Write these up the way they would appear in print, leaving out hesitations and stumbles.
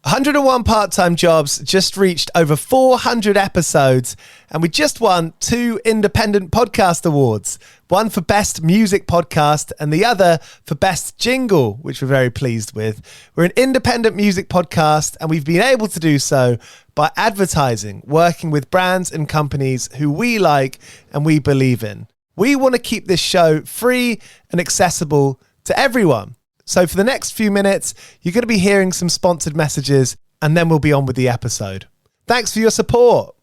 101 Part-Time Jobs just reached over 400 episodes, and we just won 2 Independent Podcast Awards, one for Best Music Podcast and the other for Best Jingle, which we're very pleased with. We're an independent music podcast, and we've been able to do so by advertising, working with brands and companies who we like and we believe in. We want to keep this show free and accessible to everyone. So for the next few minutes, you're going to be hearing some sponsored messages, and then we'll be on with the episode. Thanks for your support.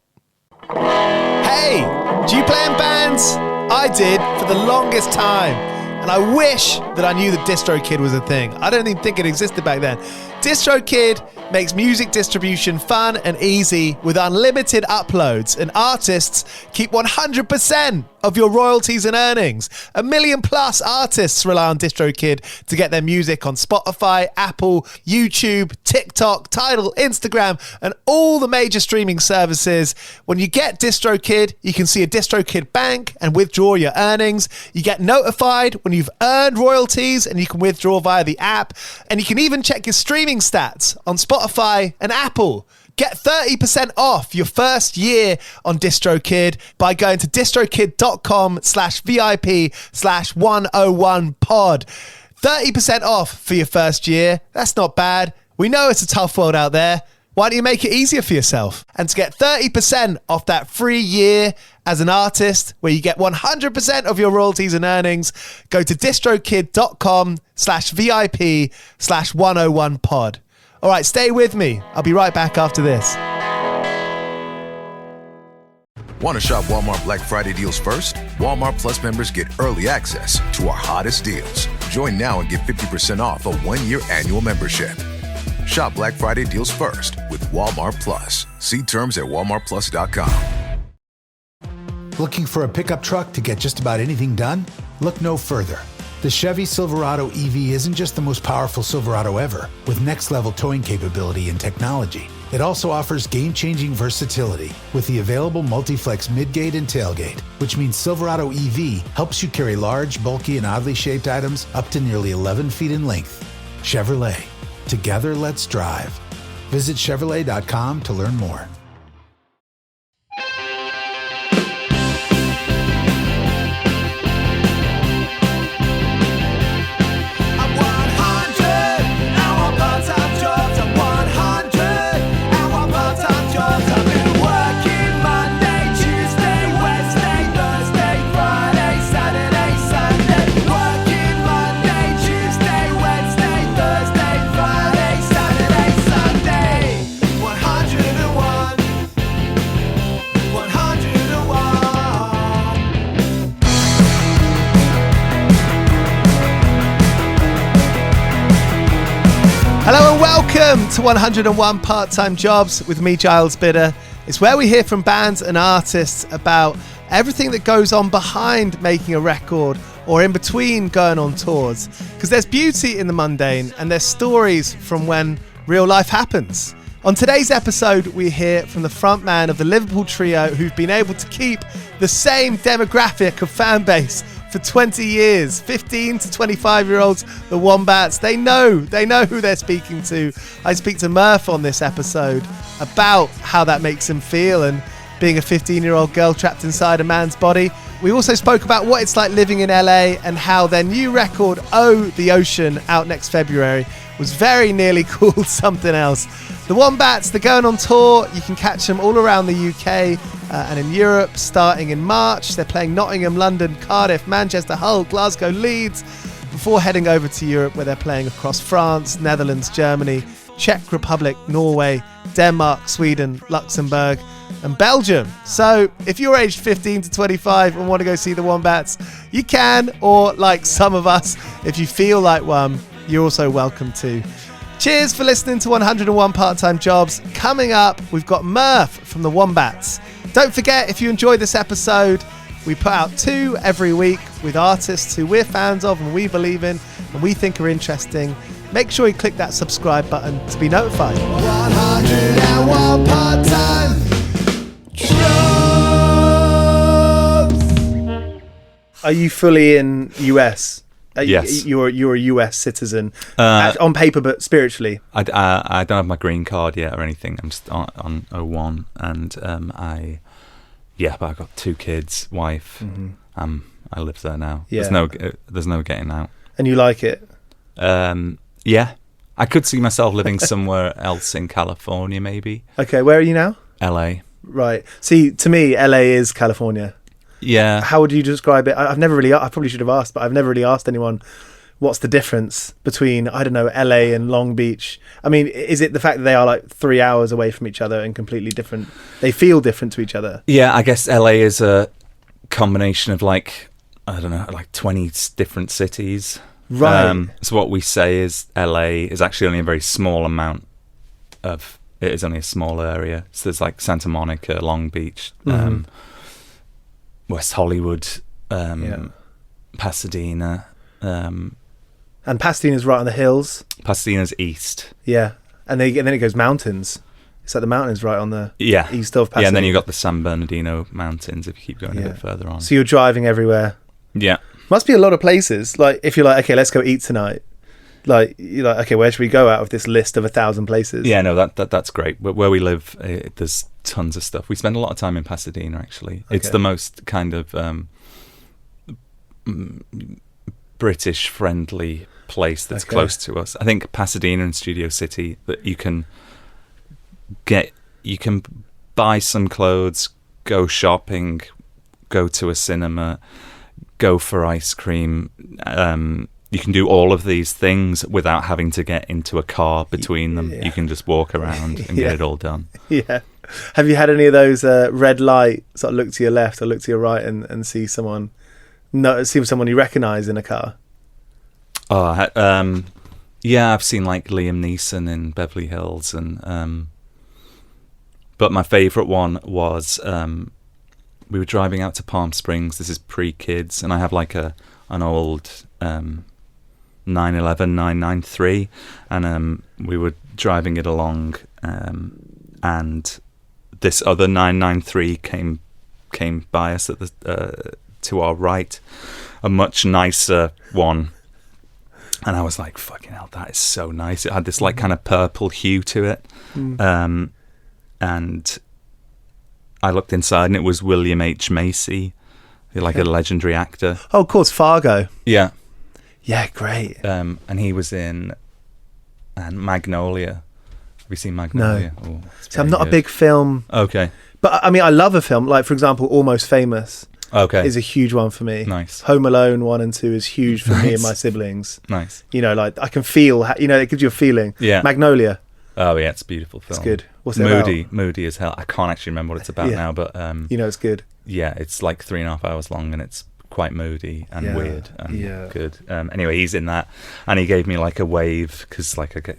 Hey, do you play in bands? I did for the longest time, and I wish that I knew that DistroKid was a thing. I don't even think it existed back then. DistroKid makes music distribution fun and easy with unlimited uploads, and artists keep 100% of your royalties and earnings. 1 million plus artists rely on DistroKid to get their music on Spotify, Apple, YouTube, TikTok, Tidal, Instagram, and all the major streaming services. When you get DistroKid, you can see a DistroKid bank and withdraw your earnings. You get notified when you've earned royalties, and you can withdraw via the app. And you can even check your streaming stats on Spotify and Apple. Get 30% off your first year on DistroKid by going to distrokid.com/VIP/101pod. 30% off for your first year. That's not bad. We know it's a tough world out there. Why don't you make it easier for yourself? And to get 30% off that free year as an artist, where you get 100% of your royalties and earnings, go to distrokid.com/VIP/101pod. All right, stay with me. I'll be right back after this. Want to shop Walmart Black Friday deals first? Walmart Plus members get early access to our hottest deals. Join now and get 50% off a 1-year annual membership. Shop Black Friday deals first with Walmart Plus. See terms at walmartplus.com. Looking for a pickup truck to get just about anything done? Look no further. The Chevy Silverado EV isn't just the most powerful Silverado ever, with next-level towing capability and technology. It also offers game-changing versatility with the available multi-flex midgate and tailgate, which means Silverado EV helps you carry large, bulky, and oddly shaped items up to nearly 11 feet in length. Chevrolet. Together, let's drive. Visit Chevrolet.com to learn more. Hello and welcome to 101 Part-Time Jobs with me, Giles Bidder. It's where we hear from bands and artists about everything that goes on behind making a record or in between going on tours. Because there's beauty in the mundane and there's stories from when real life happens. On today's episode, we hear from the frontman of the Liverpool trio who've been able to keep the same demographic of fan base for 20 years, 15 to 25-year-olds, the Wombats. They know who they're speaking to. I speak to Murph on this episode about how that makes him feel and being a 15-year-old girl trapped inside a man's body. We also spoke about what it's like living in LA and how their new record, Oh, the Ocean, out next February, was very nearly called something else. The Wombats, they're going on tour. You can catch them all around the UK and in Europe starting in March. They're playing Nottingham, London, Cardiff, Manchester, Hull, Glasgow, Leeds, before heading over to Europe, where they're playing across France, Netherlands, Germany, Czech Republic, Norway, Denmark, Sweden, Luxembourg, and Belgium. So if you're aged 15 to 25 and want to go see the Wombats, you can, or like some of us, if you feel like one, you're also welcome to. Cheers for listening to 101 Part-Time Jobs. Coming up, we've got Murph from the Wombats. Don't forget, if you enjoyed this episode, we put out 2 every week with artists who we're fans of and we believe in and we think are interesting. Make sure you click that subscribe button to be notified. 101 Part-Time Jobs. Are you fully in US? Yes. You're a US citizen on paper, but spiritually. I don't have my green card yet or anything. I'm just on O1, and but I've got 2 kids, wife. Mm-hmm. I live there now. Yeah. There's no getting out. And you like it? Yeah. I could see myself living somewhere else in California, maybe. Okay, where are you now? LA. Right. See, to me, LA is California. Yeah. How would you describe it? I probably should have asked, but I've never really asked anyone what's the difference between, I don't know, LA and Long Beach. I mean, is it the fact that they are like 3 hours away from each other and completely different? They feel different to each other. Yeah, I guess LA is a combination of like 20 different cities. Right. So what we say is LA is actually only a very small amount of, it is only a small area. So there's like Santa Monica, Long Beach, West Hollywood, Pasadena. And Pasadena's right on the hills. Pasadena's east. Yeah. And then it goes mountains. It's like the mountains right on the east of Pasadena. Yeah, and then you've got the San Bernardino Mountains if you keep going a bit further on. So you're driving everywhere. Yeah. Must be a lot of places. Like, if you're like, okay, let's go eat tonight. Like, you're like, okay, where should we go out of this list of 1,000 places? Yeah, no, that's great. Where we live, there's tons of stuff. We spend a lot of time in Pasadena, actually. Okay. It's the most kind of British-friendly place that's close to us. I think Pasadena and Studio City, that you can buy some clothes, go shopping, go to a cinema, go for ice cream. You can do all of these things without having to get into a car between them. Yeah. You can just walk around and get it all done. Yeah. Have you had any of those red light sort of look to your left or look to your right and see someone you recognise in a car? Oh, yeah, I've seen like Liam Neeson in Beverly Hills, and but my favourite one was we were driving out to Palm Springs. This is pre-kids, and I have like an old 911 993, and we were driving it along, and this other 993 came by us at the to our right, a much nicer one, and I was like, fucking hell, that is so nice. It had this like kind of purple hue to it, and I looked inside, and it was William H. Macy, like a legendary actor. Oh, of course, Fargo. Yeah. Yeah, great. And he was in Magnolia. Have you seen Magnolia? No. Oh, so I'm not a big film. Okay. But I mean, I love a film. Like, for example, Almost Famous. Okay. Is a huge one for me. Nice. Home Alone 1 and 2 is huge for me and my siblings. Nice. You know, like, I can feel, it gives you a feeling. Yeah. Magnolia. Oh, yeah, it's a beautiful film. It's good. What's it about? Moody as hell. I can't actually remember what it's about now, but... it's good. Yeah, it's like 3.5 hours long, and it's quite moody and weird and good. Anyway, he's in that, and he gave me like a wave, because like I get,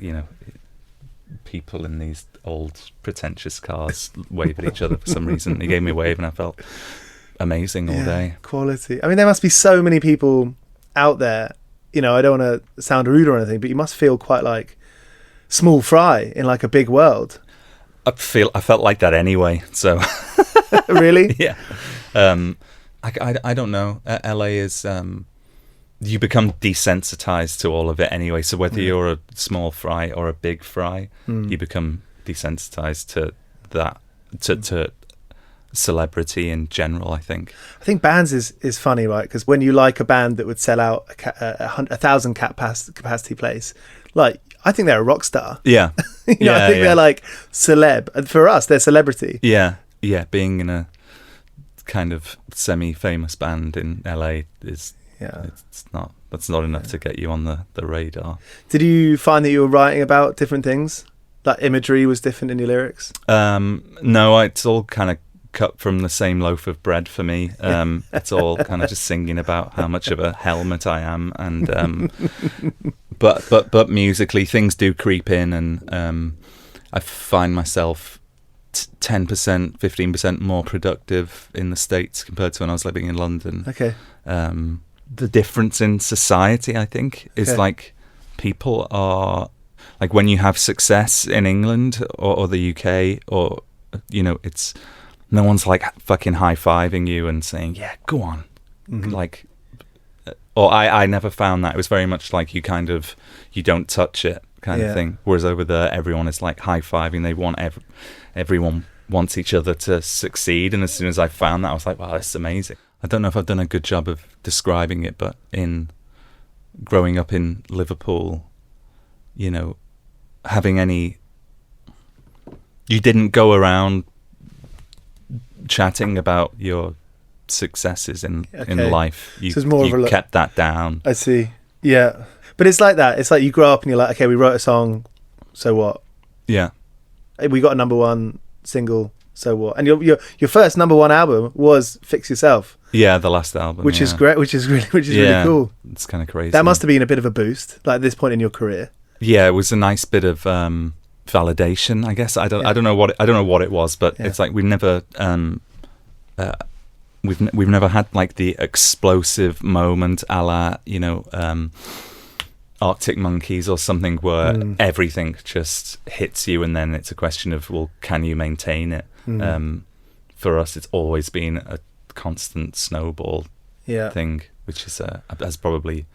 people in these old pretentious cars wave at each other for some reason. He gave me a wave, and I felt amazing all day. Quality. I mean, there must be so many people out there. I don't want to sound rude or anything, but you must feel quite like small fry in like a big world. I felt like that anyway. So really, yeah. I don't know. LA is you become desensitized to all of it anyway. So whether you're a small fry or a big fry, you become desensitized to that to celebrity in general. I think bands is funny, right? Because when you like a band that would sell out a 1,000 capacity place, like, I think they're a rock star. Yeah. I think they're like celeb. And for us, they're celebrity. Yeah. Yeah. Being in a kind of semi-famous band in LA that's not enough to get you on the radar. Did you find that you were writing about different things? That imagery was different in your lyrics? No, it's all kind of cut from the same loaf of bread for me. It's all kind of just singing about how much of a helmet I am, and but musically things do creep in, and I find myself 10%, 15% more productive in the States compared to when I was living in London. Okay. The difference in society, I think, is like people are like, when you have success in England or the UK, or it's no one's like fucking high-fiving you and saying, yeah, go on. Mm-hmm. Like, Or I never found that. It was very much like you don't touch it kind of thing. Whereas over there, everyone is like high-fiving. They want everyone wants each other to succeed. And as soon as I found that, I was like, wow, this is amazing. I don't know if I've done a good job of describing it, but in growing up in Liverpool, you know, you didn't go around chatting about your successes in life. You kept that down. I see. Yeah. But it's like that. It's like you grow up and you're like, okay, we wrote a song, so what? Yeah. We got a number one single, so what? And your first number one album was Fix Yourself. Yeah, the last album. Which is great, which is really cool. It's kind of crazy. That must have been a bit of a boost, like at this point in your career. Yeah, it was a nice bit of validation, I guess. I don't know what it was, but it's like we've never had like the explosive moment a la, you know, Arctic Monkeys or something where everything just hits you and then it's a question of, well, can you maintain it? For us, it's always been a constant snowball thing, which has probably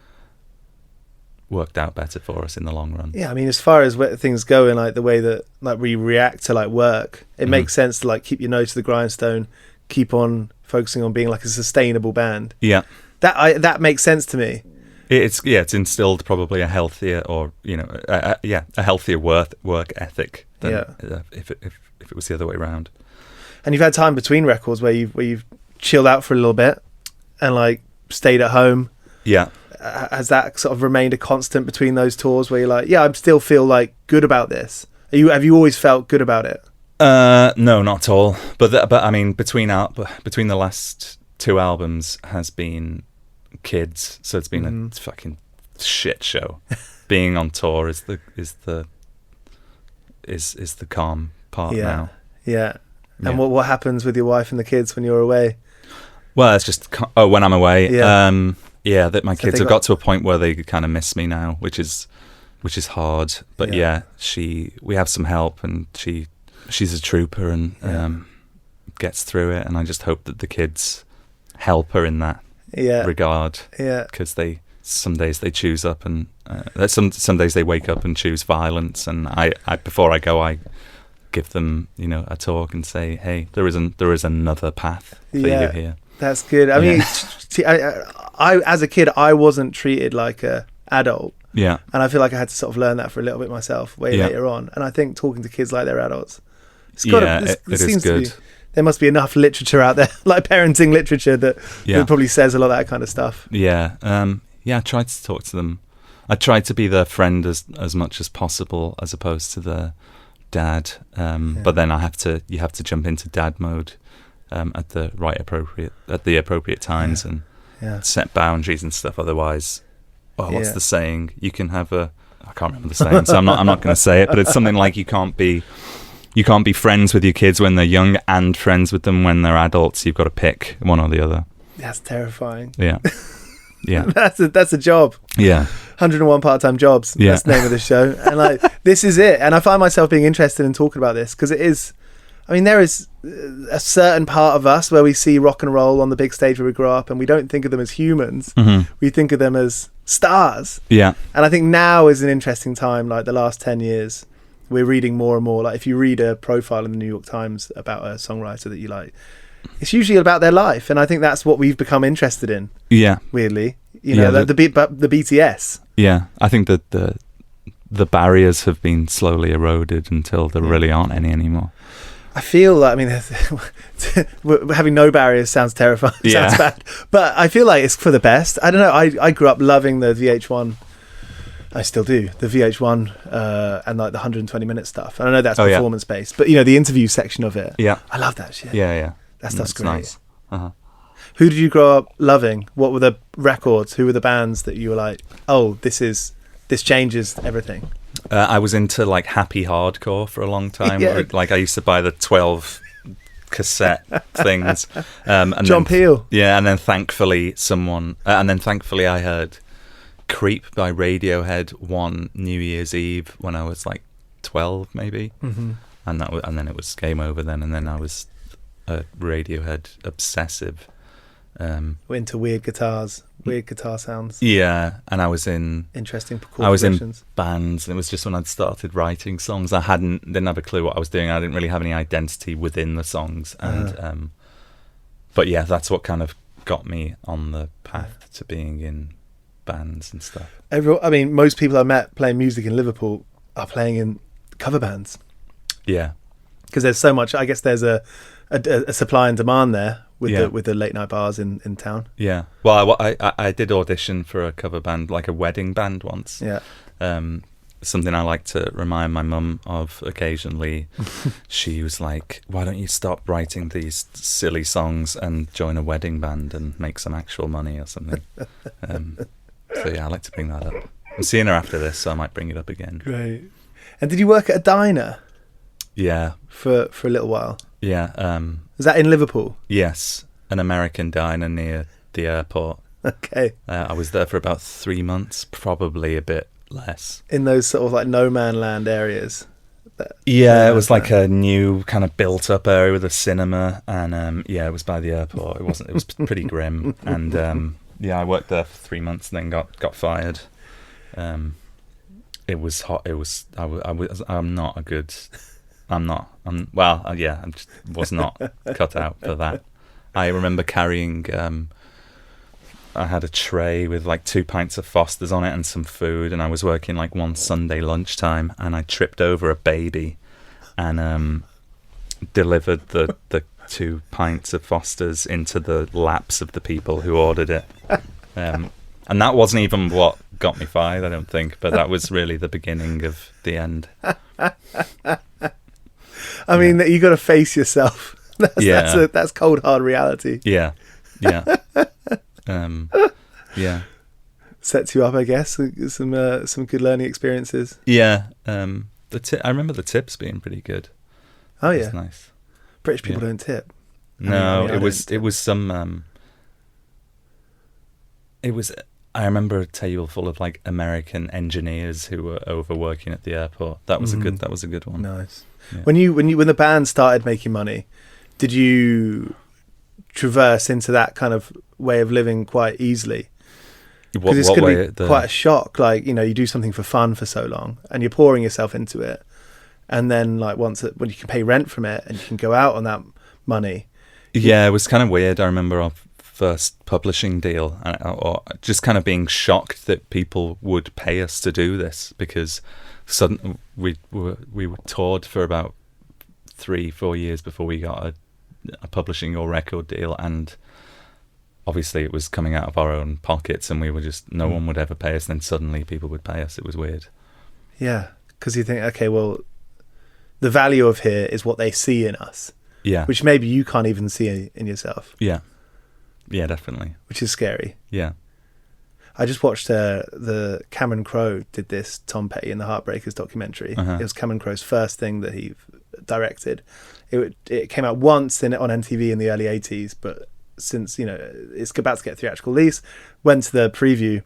worked out better for us in the long run. Yeah, I mean, as far as where things go and like the way that like we react to like work, it makes sense to like keep your nose to the grindstone, keep on focusing on being like a sustainable band. Yeah, that makes sense to me. It's instilled probably a healthier, or you know, a healthier work ethic than if it was the other way around. And you've had time between records where you've chilled out for a little bit and like stayed at home. Yeah. Has that sort of remained a constant between those tours where you're like, yeah, I still feel like good about this? Have you always felt good about it? No, not at all. But I mean, between the last two albums has been kids, so it's been a fucking shit show. Being on tour is the calm part now. Yeah. And what happens with your wife and the kids when you're away? Well, it's just when I'm away. Yeah. That my kids have got to a point where they kind of miss me now, which is hard. But we have some help, and she's a trooper and gets through it. And I just hope that the kids help her in that regard. Yeah, because some days they choose up, and some days they wake up and choose violence. And I before I go, I give them, you know, a talk and say, hey, there is another path for you here. That's good. I mean, I as a kid, I wasn't treated like a adult. Yeah. And I feel like I had to sort of learn that for a little bit myself later on. And I think talking to kids like they're adults, it seems good. There must be enough literature out there, like parenting literature, that probably says a lot of that kind of stuff. Yeah. I tried to talk to them. I tried to be their friend as much as possible, as opposed to the dad. But then you have to jump into dad mode at the appropriate times and set boundaries and stuff. Otherwise, what's the saying? You can have I can't remember the saying, so I'm not going to say it. But it's something like you can't be friends with your kids when they're young and friends with them when they're adults. You've got to pick one or the other. That's terrifying. Yeah. Yeah. That's a job. Yeah. 101 part-time jobs. Yeah. That's the name of the show. And like, this is it. And I find myself being interested in talking about this because it is, I mean, there is a certain part of us where we see rock and roll on the big stage where we grow up, and we don't think of them as humans. Mm-hmm. We think of them as stars. Yeah. And I think now is an interesting time, like the last 10 years, we're reading more and more. Like if you read a profile in the New York Times about a songwriter that you like, it's usually about their life. And I think that's what we've become interested in. Yeah. Weirdly. You know, the BTS. Yeah. I think that the barriers have been slowly eroded until there really aren't any anymore. I feel like, I mean, having no barriers sounds terrifying. Sounds bad. But I feel like it's for the best. I don't know. I grew up loving the VH1. I still do. The VH1 and like the 120-minute stuff. And I know that's performance-based. But, you know, the interview section of it. Yeah. I love that shit. Yeah. That stuff's great. Nice. Uh-huh. Who did you grow up loving? What were the records? Who were the bands that you were like, oh, this changes everything? I was into like happy hardcore for a long time. Yeah. Like I used to buy the 12 cassette things. And John Peel. Yeah, and then thankfully I heard Creep by Radiohead one New Year's Eve when I was like 12 maybe. Mm-hmm. And then it was game over then, and then I was a Radiohead obsessive. Into weird guitars. weird guitar sounds. Yeah, and I was in Interesting chord in bands, and it was just when I'd started writing songs. I didn't have a clue what I was doing. I didn't really have any identity within the songs, and but yeah, that's what kind of got me on the path to being in bands and stuff. Most people I met playing music in Liverpool are playing in cover bands. Yeah, because there's so much. I guess there's a supply and demand there with the late night bars in town. Yeah. Well, I did audition for a cover band, like a wedding band once. Yeah. Something I like to remind my mum of occasionally. She was like, "Why don't you stop writing these silly songs and join a wedding band and make some actual money or something?" So yeah, I like to bring that up. I'm seeing her after this, so I might bring it up again. Great. And did you work at a diner? Yeah. For a little while. Yeah. Was that in Liverpool? Yes, an American diner near the airport. Okay. I was there for about 3 months, probably a bit less. In those sort of like no man land areas. Yeah, it was like a new kind of built up area with a cinema, and it was by the airport. It was pretty grim, and I worked there for 3 months and then got fired. It was hot. I just was not cut out for that. I remember carrying, I had a tray with like 2 pints of Foster's on it and some food, and I was working like one Sunday lunchtime, and I tripped over a baby and delivered the 2 pints of Foster's into the laps of the people who ordered it. And that wasn't even what got me fired, I don't think, but that was really the beginning of the end. I mean, you got to face yourself. That's cold hard reality. Yeah. Sets you up, I guess. Some good learning experiences. Yeah. I remember the tips being pretty good. Oh yeah, that's nice. British people don't tip. It was I remember a table full of like American engineers who were overworking at the airport. That was a good one. Nice. Yeah. When the band started making money, did you traverse into that kind of way of living quite easily? Because it's going to be quite a shock. Like, you do something for fun for so long, and you're pouring yourself into it, and then like when you can pay rent from it and you can go out on that money. Yeah, it was kind of weird. I remember our first publishing deal, or just kind of being shocked that people would pay us to do this, because suddenly we were toured for about 3-4 years before we got a publishing or record deal, and obviously it was coming out of our own pockets, and we were just no one would ever pay us, and then suddenly people would pay us. It was weird. Yeah, because you think, okay, well, the value of here is what they see in us. Yeah, which maybe you can't even see in yourself. Yeah, definitely. Which is scary. Yeah. I just watched the Cameron Crowe did this Tom Petty and the Heartbreakers documentary. It was Cameron Crowe's first thing that he directed. It came out once on MTV in the early 80s, but since it's about to get a theatrical release, went to the preview,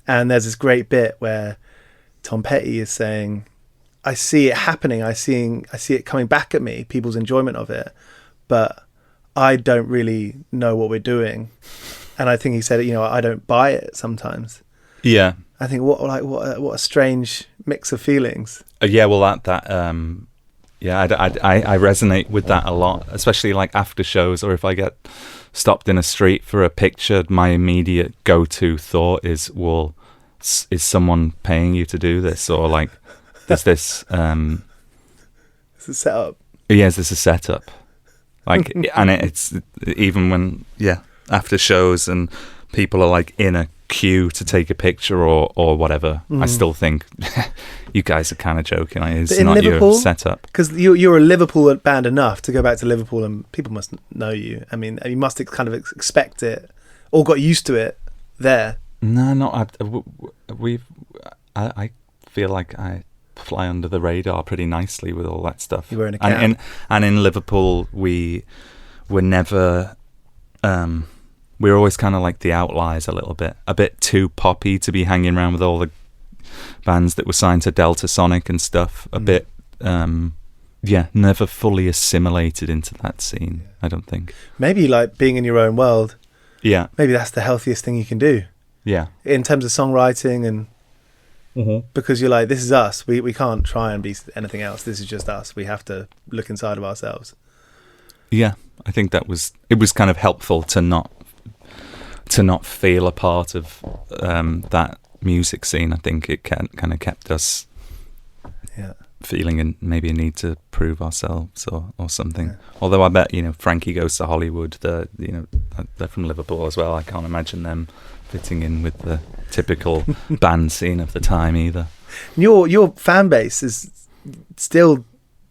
and there's this great bit where Tom Petty is saying, I see it happening, I see it coming back at me, people's enjoyment of it, but I don't really know what we're doing. And I think he said, I don't buy it sometimes. Yeah. I think what a strange mix of feelings. I resonate with that a lot, especially like after shows, or if I get stopped in a street for a picture, my immediate go-to thought is, well, is someone paying you to do this? Or like, is this... It's a setup. Yeah, is this a setup? Like, and it's even when, after shows and people are like in a queue to take a picture or whatever, I still think you guys are kind of joking. It's not Liverpool, your setup. Because you're a Liverpool band enough to go back to Liverpool and people must know you. I mean, you must kind of expect it or got used to it there. No, not. I feel like I fly under the radar pretty nicely with all that stuff. You were in a camp. And in Liverpool, we were never... we were always kind of like the outliers a bit too poppy to be hanging around with all the bands that were signed to Delta Sonic and stuff. A bit, never fully assimilated into that scene, I don't think. Maybe like being in your own world. Yeah. Maybe that's the healthiest thing you can do. Yeah. in terms of songwriting and because you're like, this is us. We can't try and be anything else. This is just us. We have to look inside of ourselves. Yeah, I think it was kind of helpful to not feel a part of that music scene. I think it kind of kept us feeling maybe a need to prove ourselves or something. Yeah. Although I bet Frankie Goes to Hollywood. They're from Liverpool as well. I can't imagine them fitting in with the typical band scene of the time either. Your fan base is still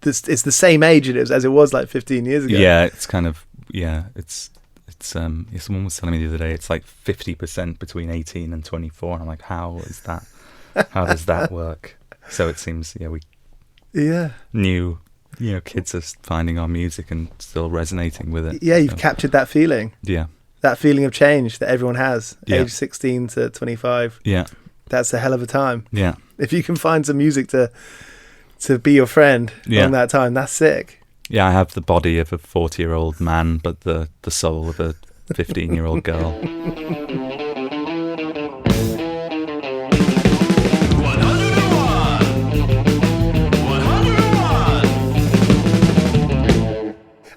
it's the same age as it was like 15 years ago. Yeah, it's kind of it's someone was telling me the other day it's like 50% between 18 and 24, and I'm like, how is that? How does that work? So it seems new kids are finding our music and still resonating with it. Yeah, you've captured that feeling. Yeah. That feeling of change that everyone has, age 16 to 25. Yeah. That's a hell of a time. Yeah. If you can find some music to be your friend on that time, that's sick. Yeah, I have the body of a 40-year-old man, but the soul of a 15-year-old girl.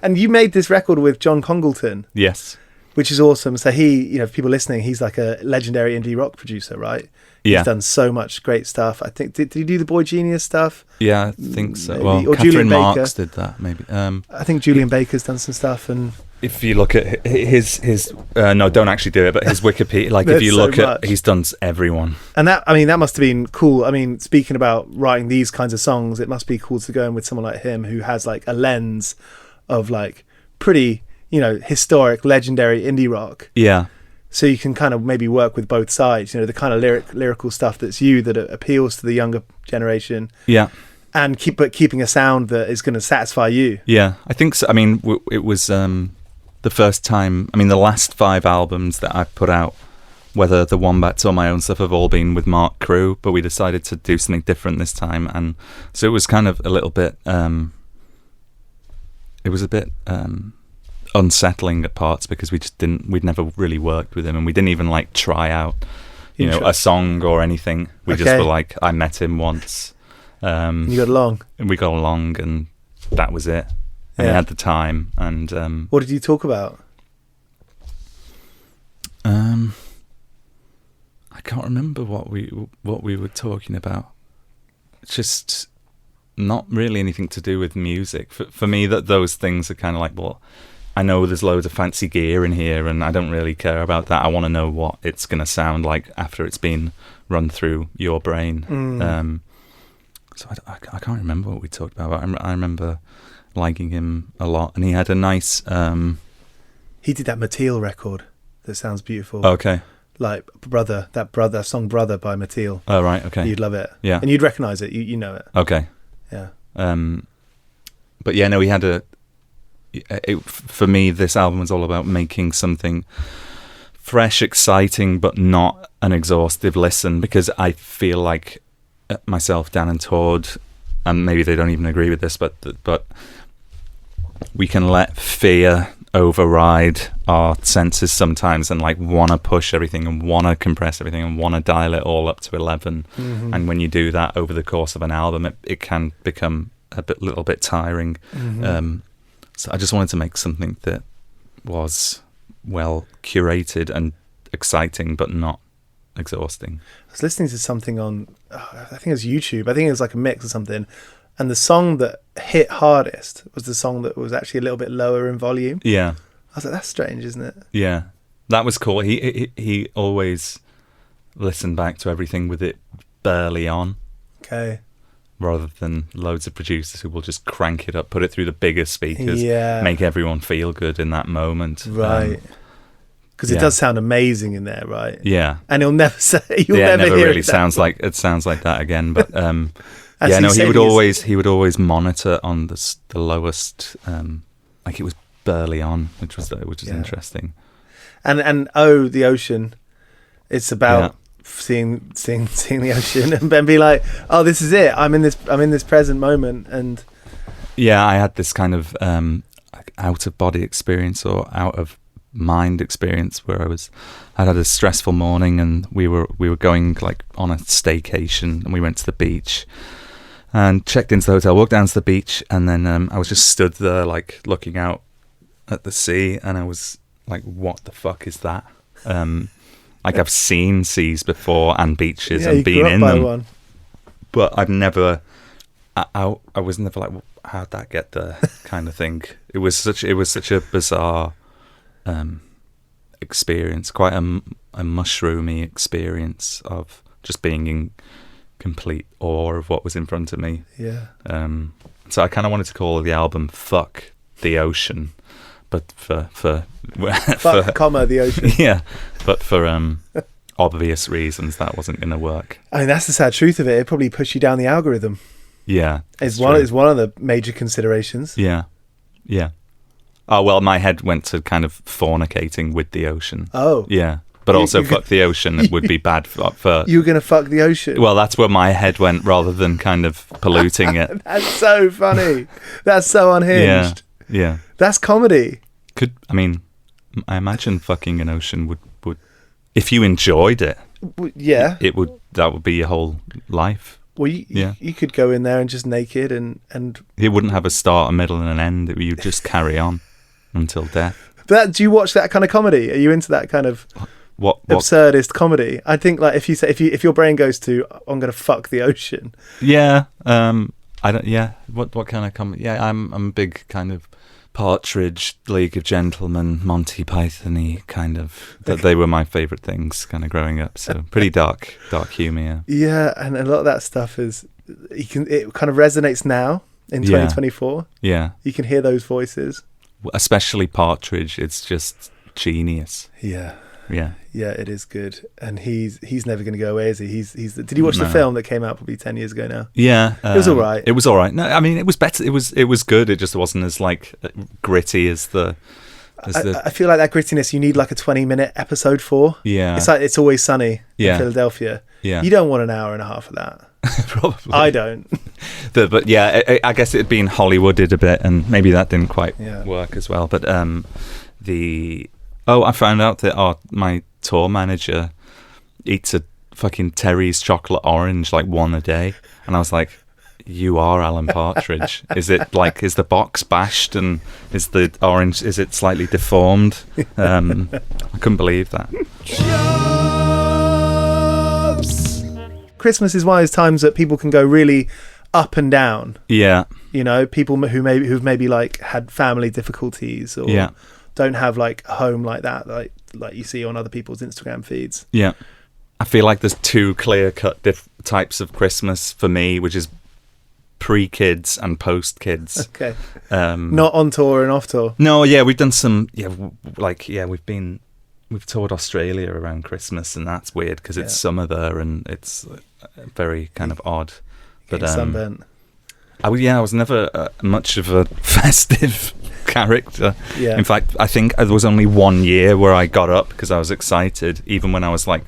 And you made this record with John Congleton. Yes. Which is awesome. So he, for people listening, he's like a legendary indie rock producer, right? Yeah. He's done so much great stuff. I think, did he do the Boy Genius stuff? Yeah, I think so. Maybe. Well, or Catherine Marks did that, maybe. I think Julian Baker's done some stuff. And if you look at his no, don't actually do it, but his Wikipedia, like if you look at, he's done everyone. And that must have been cool. I mean, speaking about writing these kinds of songs, it must be cool to go in with someone like him who has like a lens of like pretty, historic, legendary indie rock. Yeah. So you can kind of maybe work with both sides, the kind of lyrical stuff that appeals to the younger generation. Yeah. And keeping a sound that is going to satisfy you. Yeah, I think so. I mean, it was the first time. I mean, the last 5 albums that I've put out, whether the Wombats or my own stuff, have all been with Mark Crew, but we decided to do something different this time, and so it was kind of a little bit. It was a bit unsettling at parts because we'd never really worked with him, and we didn't even like try out, a song or anything. We just were like, I met him once. You got along? And we got along, and that was it. And he had the time. And what did you talk about? I can't remember what we were talking about. Just not really anything to do with music. For me, those things are kind of like, well, I know there's loads of fancy gear in here, and I don't really care about that. I want to know what it's going to sound like after it's been run through your brain. So I can't remember what we talked about. I remember liking him a lot, and he had a nice. He did that Mateel record that sounds beautiful. Okay. Like that song "Brother" by Mateel. Oh right, okay. You'd love it. Yeah, and you'd recognise it. You know it. Okay. Yeah. But yeah, no, he had for me, this album was all about making something fresh, exciting, but not an exhaustive listen, because I feel like myself, Dan and Todd, and maybe they don't even agree with this, but we can let fear override our senses sometimes, and like want to push everything and want to compress everything and want to dial it all up to 11. Mm-hmm. And when you do that over the course of an album, it can become a little bit tiring. Mm-hmm. So I just wanted to make something that was well curated and exciting, but not exhausting. I was listening to something on, I think it was YouTube. I think it was like a mix or something. And the song that hit hardest was the song that was actually a little bit lower in volume. Yeah. I was like, that's strange, isn't it? Yeah. That was cool. He always listened back to everything with it barely on. Okay. Rather than loads of producers who will just crank it up, put it through the biggest speakers, make everyone feel good in that moment. Right. Because it does sound amazing in there, right? Yeah. And he'll never say, it never really sounds like that again. But he would always monitor on the lowest, like it was barely on, which was interesting. And the ocean, it's about seeing the ocean and be like, oh, this is it. I'm in this present moment. And I had this kind of out of body experience or out of mind experience where I'd had a stressful morning, and we were going like on a staycation, and we went to the beach and checked into the hotel, walked down to the beach, and then I was just stood there like looking out at the sea, and I was like, what the fuck is that? Like I've seen seas before and beaches and been in them, one. but I've never I was never like, how'd that get there kind of thing. It was such a bizarre experience, quite a mushroomy experience of just being in complete awe of what was in front of me. Yeah. So I kind of wanted to call the album "Fuck the Ocean," but for comma the ocean. Yeah, but for obvious reasons that wasn't going to work. I mean, that's the sad truth of it. It probably pushed you down the algorithm. Yeah, It's one of the major considerations. Yeah. Oh well, my head went to kind of fornicating with the ocean. Oh, yeah. But also, fuck the ocean. It would be bad for. You were going to fuck the ocean. Well, that's where my head went, rather than kind of polluting it. That's so funny. That's so unhinged. Yeah. That's comedy. I imagine fucking an ocean would, if you enjoyed it. Yeah. That would be your whole life. Well, you could go in there and just naked and. It wouldn't have a start, a middle, and an end. You'd just carry on until death. Do you watch that kind of comedy? Are you into that kind of? What absurdist comedy? I think like if your brain goes to I'm gonna fuck the ocean. Yeah. I don't. Yeah. What kind of comedy? Yeah. I'm a big kind of Partridge, League of Gentlemen, Monty Python-y kind of. They were my favourite things kind of growing up. So pretty dark humour. Yeah. Yeah, and a lot of that stuff it kind of resonates now in 2024. Yeah. You can hear those voices. Especially Partridge. It's just genius. Yeah. Yeah, it is good, and he's never going to go away, is he? Did you watch the film that came out probably 10 years ago now? Yeah, it was all right. It was all right. No, I mean it was better. It was good. It just wasn't as like gritty as the. I feel like that grittiness you need like a 20-minute episode for. Yeah, it's like It's Always Sunny in Philadelphia. Yeah, you don't want an hour and a half of that. Probably. I don't. But yeah, I guess it had been Hollywooded a bit, and maybe that didn't quite work as well. But I found out that my tour manager eats a fucking Terry's chocolate orange like one a day, and I was like, "You are Alan Partridge." Is the box bashed, and is the orange, is it slightly deformed? I couldn't believe that. Christmas is one of those times that people can go really up and down. Yeah, you know, people who've maybe like had family difficulties or don't have like a home like that, like you see on other people's Instagram feeds. Yeah, I feel like there's two clear-cut types of Christmas for me, which is pre-kids and post-kids. Okay. Not on tour and off tour. No, yeah, we've done some. Yeah, we've toured Australia around Christmas, and that's weird because it's summer there, and it's very kind of odd. But sunburnt. I was never much of a festive character. Yeah. In fact, I think there was only 1 year where I got up because I was excited. Even when I was like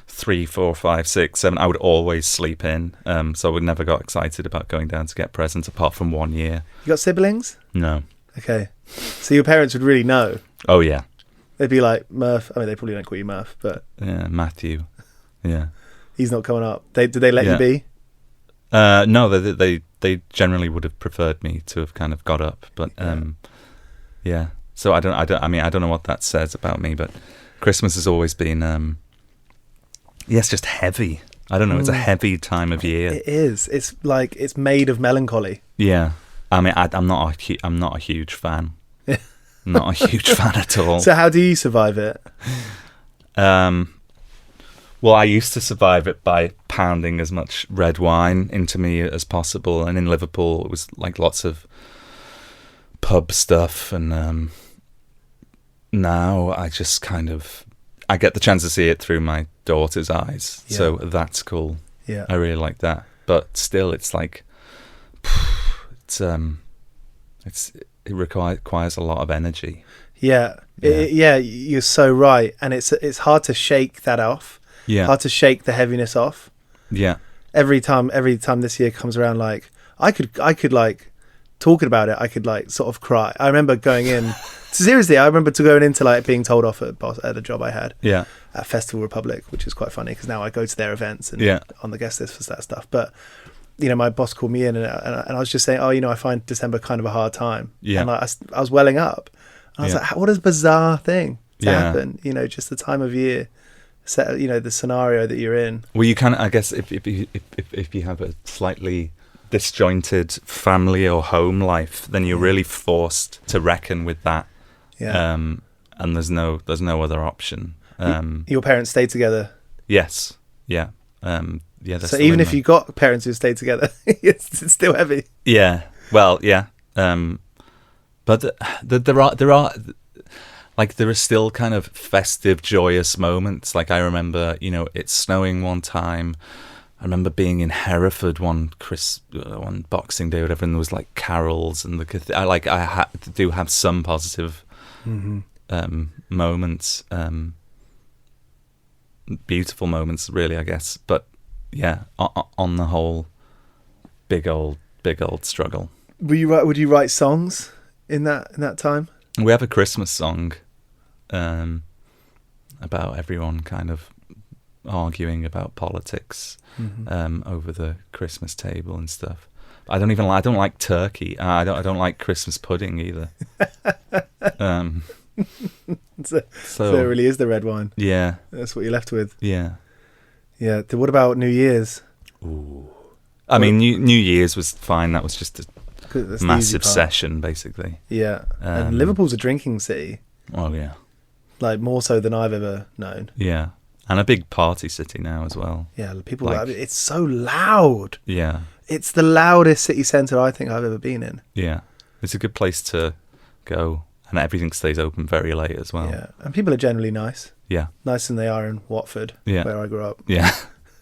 3, 4, 5, 6, 7, I would always sleep in. So I would never got excited about going down to get presents apart from 1 year. You got siblings? No. Okay. So your parents would really know? Oh, yeah. They'd be like, Murph. I mean, they probably don't call you Murph, but... Yeah, Matthew. Yeah. He's not coming up. Did they let you be? No, they generally would have preferred me to have kind of got up, but yeah. So I don't know what that says about me, but Christmas has always been it's just heavy. I don't know. It's a heavy time of year. It is. It's like it's made of melancholy. Yeah. I mean, I'm not a huge fan. Not a huge fan at all. So how do you survive it? Well, I used to survive it by pounding as much red wine into me as possible. And in Liverpool, it was like lots of pub stuff. And now I just I get the chance to see it through my daughter's eyes. Yeah. So that's cool. Yeah. I really like that. But still, it's like, it requires a lot of energy. Yeah. You're so right. And it's hard to shake that off. Yeah. Hard to shake the heaviness off. Yeah. Every time this year comes around, like I could like talking about it, I could like sort of cry. I remember going in. Seriously, I remember going into like being told off at a job I had. Yeah. At Festival Republic, which is quite funny because now I go to their events and on the guest list for that stuff. But my boss called me in and I was just saying, I find December kind of a hard time. Yeah. And like, I was welling up. And I was like, what a bizarre thing to happen. Just the time of year, the scenario that you're in. Well, you can, I guess, if you have a slightly disjointed family or home life, then you're really forced to reckon with that. Yeah. And there's no other option. Your parents stayed together? Yes. Yeah. So even if you got parents who stayed together, it's still heavy. Yeah. Well, yeah. But there are still kind of festive, joyous moments. Like I remember, it's snowing one time. I remember being in Hereford one Boxing Day, or whatever, and there was like carols and I do have some positive moments, beautiful moments, really, I guess. But yeah, on the whole, big old struggle. Would you write songs in that time? We have a Christmas song about everyone kind of arguing about politics over the Christmas table and stuff. I don't like turkey. I don't like Christmas pudding either. So it really is the red wine. Yeah, that's what you're left with. Yeah. What about New Year's? Ooh, I mean, New Year's was fine. That was just a massive session, basically. Yeah, and Liverpool's a drinking city. Oh yeah, like more so than I've ever known. Yeah, and a big party city now as well. Yeah, people. It's so loud. Yeah, it's the loudest city centre I think I've ever been in. Yeah, it's a good place to go, and everything stays open very late as well. Yeah, and people are generally nice. Yeah, nicer than they are in Watford, where I grew up. Yeah,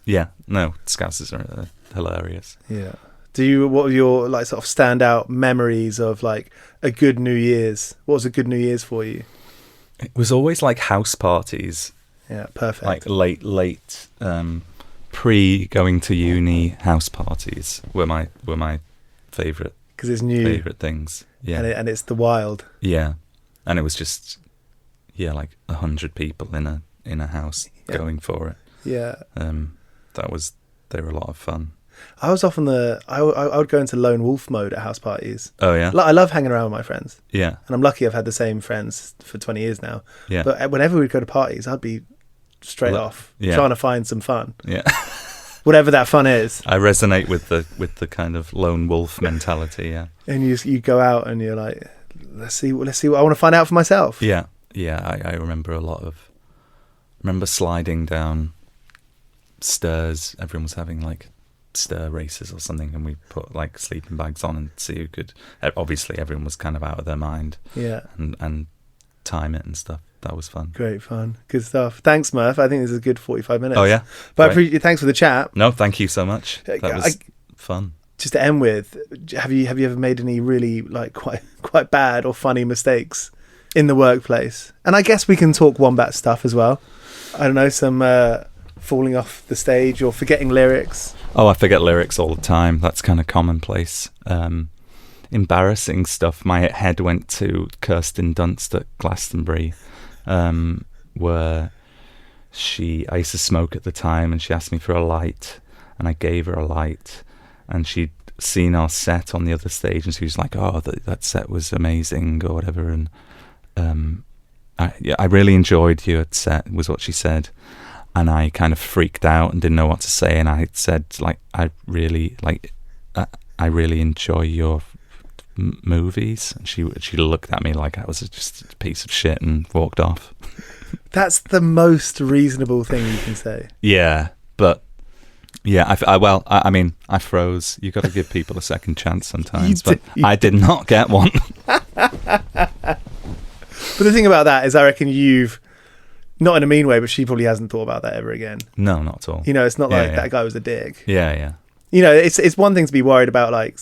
yeah. No, Scousers are hilarious. Yeah. What are your like sort of standout memories of like a good New Year's? What was a good New Year's for you? It was always like house parties. Yeah, perfect. Like late pre going to uni house parties were my favourite. Because it's new. Favourite things. Yeah. And it's the wild. Yeah. And it was just like 100 people in a house going for it. Yeah. They were a lot of fun. I was often I would go into lone wolf mode at house parties. Oh yeah, I love hanging around with my friends. Yeah, and I'm lucky I've had the same friends for 20 years now. Yeah, but whenever we'd go to parties, I'd be straight off trying to find some fun. Yeah, whatever that fun is. I resonate with the kind of lone wolf mentality. Yeah, and you go out and you're like, let's see what I want to find out for myself. Yeah, I remember remember sliding down stairs. Everyone was having like stair races or something, and we put like sleeping bags on and see who could. Obviously, everyone was kind of out of their mind. Yeah, and time it and stuff. That was fun. Great fun, good stuff. Thanks, Murph. I think this is a good 45 minutes. Oh yeah, but I appreciate. Thanks for the chat. No, thank you so much. That was fun. Just to end with, have you ever made any really like quite bad or funny mistakes in the workplace? And I guess we can talk Wombat stuff as well. I don't know, some falling off the stage or forgetting lyrics. Oh, I forget lyrics all the time. That's kind of commonplace. Embarrassing stuff. My head went to Kirsten Dunst at Glastonbury, where I used to smoke at the time, and she asked me for a light, and I gave her a light, and she'd seen our set on the other stage, and she was like, "Oh, that set was amazing," or whatever. And I really enjoyed your set, was what she said. And I kind of freaked out and didn't know what to say. And I said, like, I really enjoy your movies. And she looked at me like I was just a piece of shit and walked off. That's the most reasonable thing you can say. Yeah, but yeah, I mean, I froze. You got to give people a second chance sometimes, but I did not get one. But the thing about that is, I reckon you've. Not in a mean way, but she probably hasn't thought about that ever again. No, not at all. It's not like that guy was a dick. Yeah. It's one thing to be worried about, like,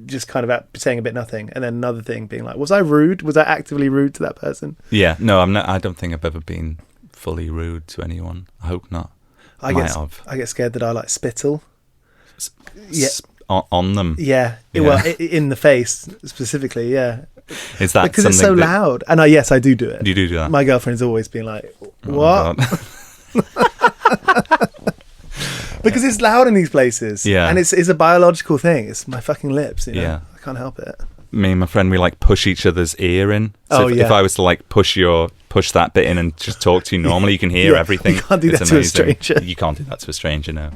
just kind of saying a bit nothing, and then another thing being like, was I rude? Was I actively rude to that person? Yeah, no, I'm not. I don't think I've ever been fully rude to anyone. I hope not. I get scared that I like spittle. on them. Yeah. Well, in the face specifically. Yeah. Is that because it's so loud? And yes, I do it. You do that. My girlfriend's always been like, "What?" Because it's loud in these places. Yeah. And it's a biological thing. It's my fucking lips. You know? Yeah. I can't help it. Me and my friend, we like push each other's ear in. So if I was to like push that bit in and just talk to you normally, you can hear everything. You can't do that to a stranger. You can't do that to a stranger, no.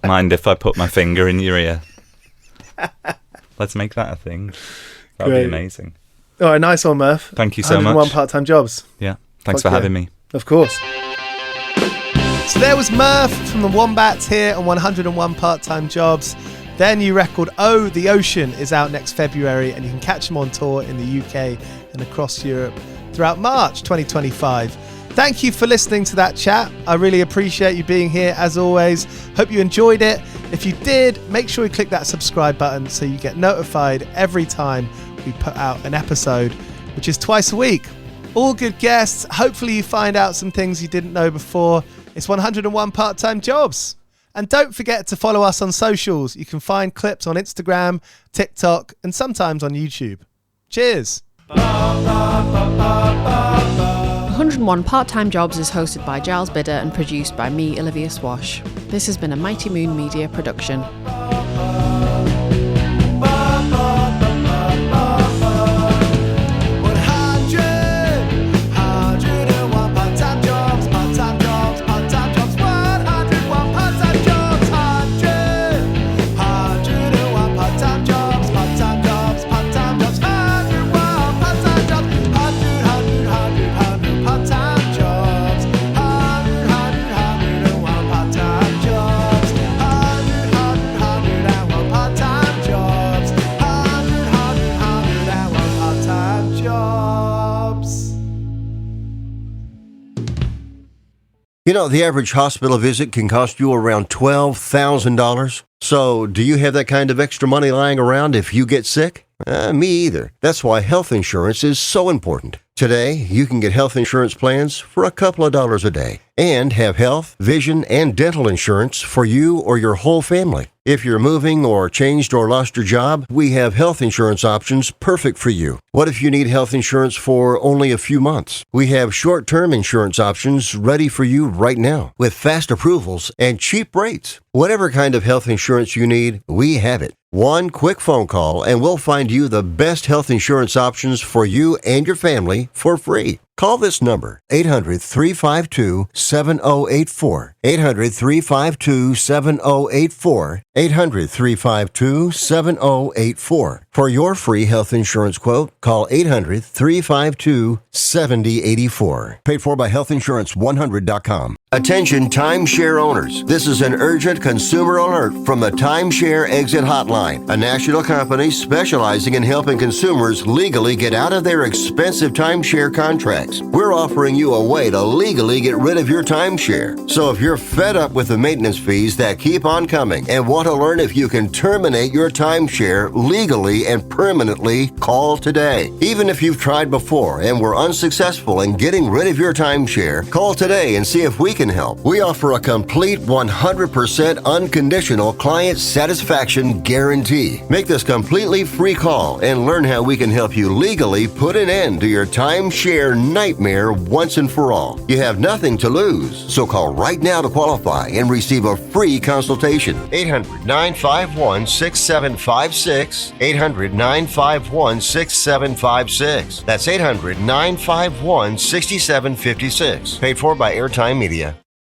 Mind if I put my finger in your ear? Let's make that a thing. That would be amazing. All right, nice one, Murph. Thank you so much. 101 part-time jobs. Yeah, thanks for having me. Of course. So there was Murph from the Wombats here on 101 Part-Time Jobs. Their new record, Oh, the Ocean, is out next February, and you can catch them on tour in the UK and across Europe throughout March 2025. Thank you for listening to that chat. I really appreciate you being here, as always. Hope you enjoyed it. If you did, make sure you click that subscribe button so you get notified every time we put out an episode, which is twice a week. All good guests. Hopefully you find out some things you didn't know before. It's 101 Part-Time Jobs. And don't forget to follow us on socials. You can find clips on Instagram, TikTok, and sometimes on YouTube. Cheers. 101 Part-Time Jobs is hosted by Giles Bidder and produced by me, Olivia Swash. This has been a Mighty Moon Media production. You know, the average hospital visit can cost you around $12,000. So, do you have that kind of extra money lying around if you get sick? Me either. That's why health insurance is so important. Today, you can get health insurance plans for a couple of dollars a day and have health, vision, and dental insurance for you or your whole family. If you're moving or changed or lost your job, we have health insurance options perfect for you. What if you need health insurance for only a few months? We have short-term insurance options ready for you right now with fast approvals and cheap rates. Whatever kind of health insurance you need, we have it. One quick phone call and we'll find you the best health insurance options for you and your family for free. Call this number, 800-352-7084, 800-352-7084, 800-352-7084. For your free health insurance quote, call 800-352-7084. Paid for by healthinsurance100.com. Attention timeshare owners. This is an urgent consumer alert from the Timeshare Exit Hotline, a national company specializing in helping consumers legally get out of their expensive timeshare contracts. We're offering you a way to legally get rid of your timeshare. So if you're fed up with the maintenance fees that keep on coming and want to learn if you can terminate your timeshare legally and permanently, call today. Even if you've tried before and were unsuccessful in getting rid of your timeshare, call today and see if we can help. We offer a complete 100% unconditional client satisfaction guarantee. Make this completely free call and learn how we can help you legally put an end to your timeshare nightmare once and for all. You have nothing to lose, so call right now to qualify and receive a free consultation. 800-951-6756, 800-951-6756. That's 800-951-6756. Paid for by Airtime Media.